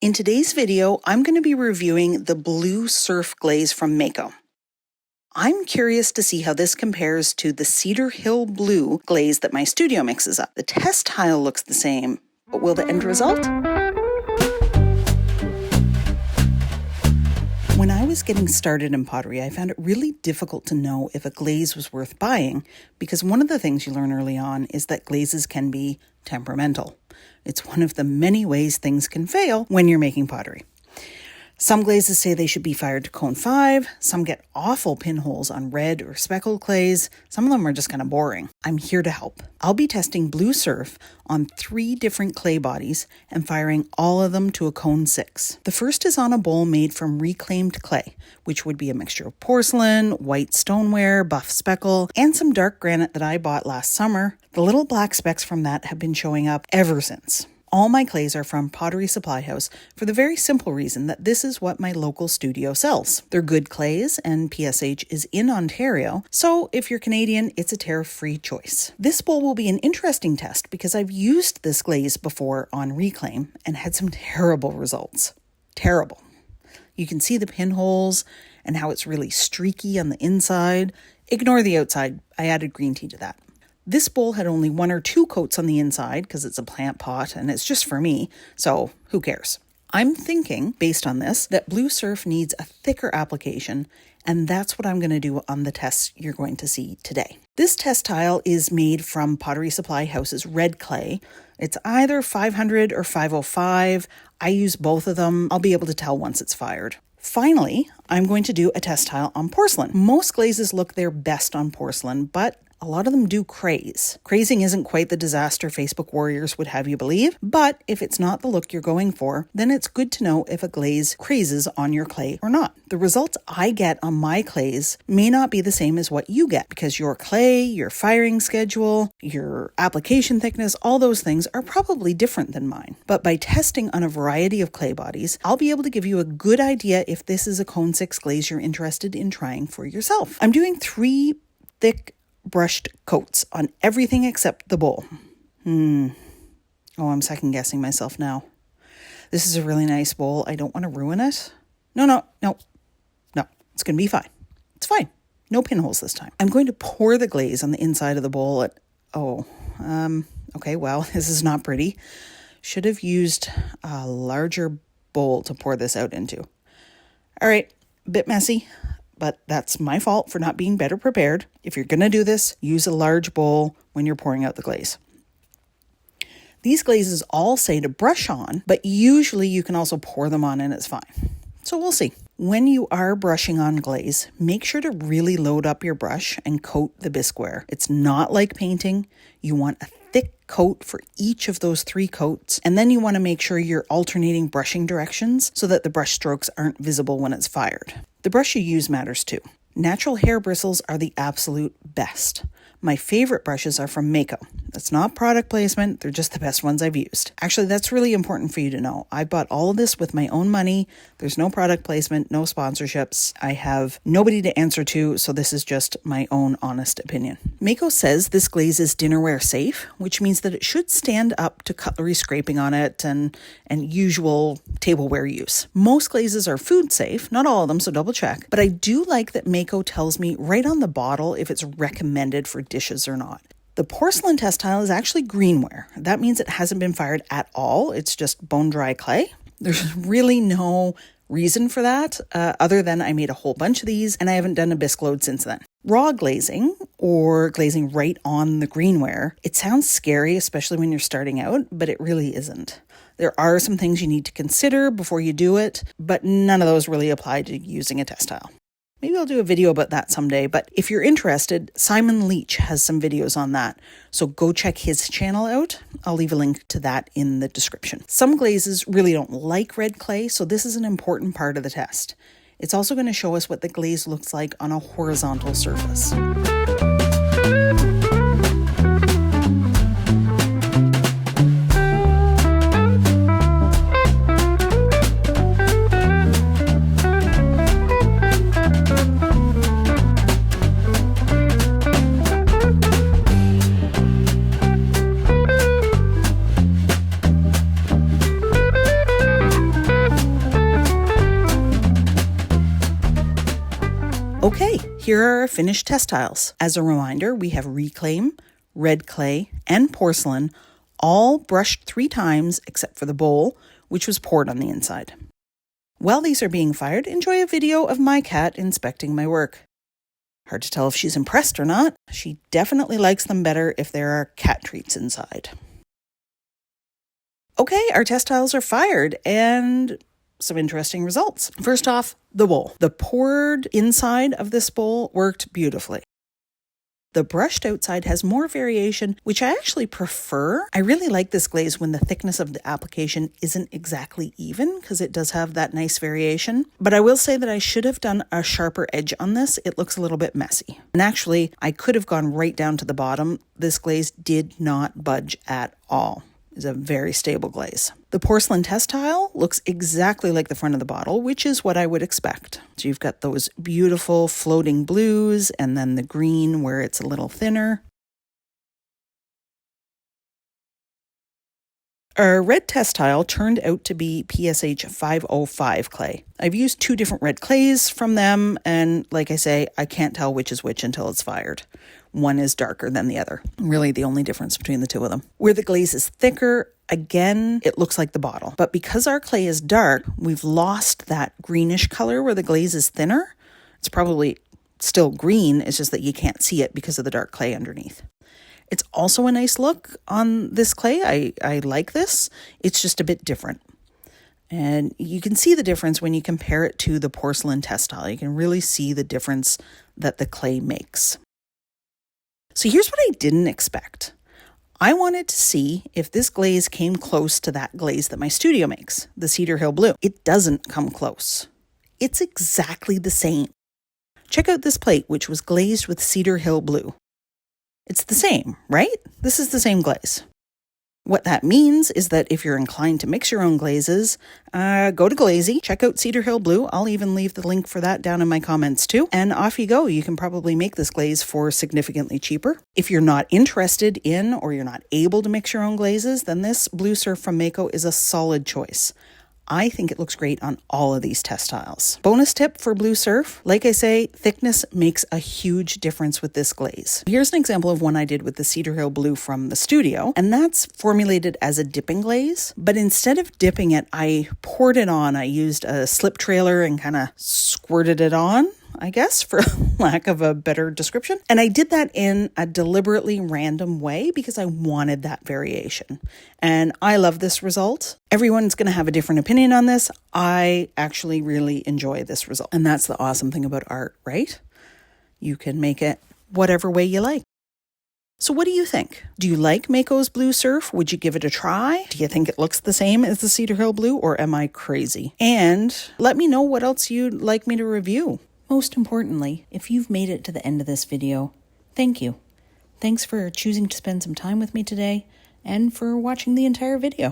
In today's video, I'm going to be reviewing the Blue Surf glaze from Mayco. I'm curious to see how this compares to the Cedar Hill Blue glaze that my studio mixes up. The test tile looks the same, but will the end result? When I was getting started in pottery, I found it really difficult to know if a glaze was worth buying because one of the things you learn early on is that glazes can be temperamental. It's one of the many ways things can fail when you're making pottery. Some glazes say they should be fired to cone 5, some get awful pinholes on red or speckled clays, some of them are just kind of boring. I'm here to help. I'll be testing Blue Surf on 3 different clay bodies and firing all of them to a cone 6. The first is on a bowl made from reclaimed clay, which would be a mixture of porcelain, white stoneware, buff speckle, and some dark granite that I bought last summer. The little black specks from that have been showing up ever since. All my clays are from Pottery Supply House for the very simple reason that this is what my local studio sells. They're good clays and PSH is in Ontario, so if you're Canadian, it's a tariff-free choice. This bowl will be an interesting test because I've used this glaze before on reclaim and had some terrible results. Terrible. You can see the pinholes and how it's really streaky on the inside. Ignore the outside. I added green tea to that. This bowl had only 1 or 2 coats on the inside because it's a plant pot and it's just for me, so who cares? I'm thinking, based on this, that Blue Surf needs a thicker application, and that's what I'm going to do on the tests you're going to see today. This test tile is made from Pottery Supply House's red clay. It's either 500 or 505. I use both of them. I'll be able to tell once it's fired. Finally, I'm going to do a test tile on porcelain. Most glazes look their best on porcelain, but a lot of them do craze. Crazing isn't quite the disaster Facebook warriors would have you believe, but if it's not the look you're going for, then it's good to know if a glaze crazes on your clay or not. The results I get on my clays may not be the same as what you get because your clay, your firing schedule, your application thickness, all those things are probably different than mine. But by testing on a variety of clay bodies, I'll be able to give you a good idea if this is a cone 6 glaze you're interested in trying for yourself. I'm doing 3 thick brushed coats on everything except the bowl. Oh, I'm second guessing myself now. This is a really nice bowl. I don't want to ruin it. No. It's going to be fine. It's fine. No pinholes this time. I'm going to pour the glaze on the inside of the bowl okay, well, this is not pretty. Should have used a larger bowl to pour this out into. All right, a bit messy. But that's my fault for not being better prepared. If you're going to do this, use a large bowl when you're pouring out the glaze. These glazes all say to brush on, but usually you can also pour them on and it's fine. So we'll see. When you are brushing on glaze, make sure to really load up your brush and coat the bisqueware. It's not like painting. You want a thick coat for each of those 3 coats, and then you want to make sure you're alternating brushing directions so that the brush strokes aren't visible when it's fired. The brush you use matters too. Natural hair bristles are the absolute best. My favorite brushes are from Mayco. That's not product placement, they're just the best ones I've used. Actually, that's really important for you to know. I bought all of this with my own money. There's no product placement, no sponsorships. I have nobody to answer to, so this is just my own honest opinion. Mayco says this glaze is dinnerware safe, which means that it should stand up to cutlery scraping on it and usual tableware use. Most glazes are food safe, not all of them, so double check. But I do like that Mayco tells me right on the bottle if it's recommended for dishes or not. The porcelain test tile is actually greenware. That means it hasn't been fired at all. It's just bone dry clay. There's really no reason for that other than I made a whole bunch of these and I haven't done a bisque load since then. Raw glazing or glazing right on the greenware, it sounds scary, especially when you're starting out, but it really isn't. There are some things you need to consider before you do it, but none of those really apply to using a test tile. Maybe I'll do a video about that someday, but if you're interested, Simon Leach has some videos on that, so go check his channel out. I'll leave a link to that in the description. Some glazes really don't like red clay, so this is an important part of the test. It's also going to show us what the glaze looks like on a horizontal surface. Okay, here are our finished test tiles. As a reminder, we have reclaim, red clay, and porcelain, all brushed 3 times except for the bowl, which was poured on the inside. While these are being fired, enjoy a video of my cat inspecting my work. Hard to tell if she's impressed or not. She definitely likes them better if there are cat treats inside. Okay, our test tiles are fired and some interesting results. First off, the bowl. The poured inside of this bowl worked beautifully. The brushed outside has more variation, which I actually prefer. I really like this glaze when the thickness of the application isn't exactly even, because it does have that nice variation. But I will say that I should have done a sharper edge on this. It looks a little bit messy. And actually, I could have gone right down to the bottom. This glaze did not budge at all. Is a very stable glaze. The porcelain test tile looks exactly like the front of the bottle, which is what I would expect. So you've got those beautiful floating blues and then the green where it's a little thinner. Our red test tile turned out to be PSH 505 clay. I've used 2 different red clays from them, and like I say, I can't tell which is which until it's fired. One is darker than the other. Really the only difference between the 2 of them. Where the glaze is thicker, again, it looks like the bottle. But because our clay is dark, we've lost that greenish color where the glaze is thinner. It's probably still green, it's just that you can't see it because of the dark clay underneath. It's also a nice look on this clay. I like this. It's just a bit different. And you can see the difference when you compare it to the porcelain test tile. You can really see the difference that the clay makes. So here's what I didn't expect. I wanted to see if this glaze came close to that glaze that my studio makes, the Cedar Hill Blue. It doesn't come close. It's exactly the same. Check out this plate, which was glazed with Cedar Hill Blue. It's the same, right? This is the same glaze. What that means is that if you're inclined to mix your own glazes, go to Glaze, check out Cedar Hill Blue. I'll even leave the link for that down in my comments too. And off you go. You can probably make this glaze for significantly cheaper. If you're not interested in or you're not able to mix your own glazes, then this Blue Surf from Mayco is a solid choice. I think it looks great on all of these test tiles. Bonus tip for Blue Surf, like I say, thickness makes a huge difference with this glaze. Here's an example of one I did with the Cedar Hill Blue from the studio, and that's formulated as a dipping glaze. But instead of dipping it, I poured it on. I used a slip trailer and kind of squirted it on, I guess, for lack of a better description. And I did that in a deliberately random way because I wanted that variation. And I love this result. Everyone's going to have a different opinion on this. I actually really enjoy this result. And that's the awesome thing about art, right? You can make it whatever way you like. So what do you think? Do you like Mayco's Blue Surf? Would you give it a try? Do you think it looks the same as the Cedar Hill Blue, or am I crazy? And let me know what else you'd like me to review. Most importantly, if you've made it to the end of this video, thank you. Thanks for choosing to spend some time with me today and for watching the entire video.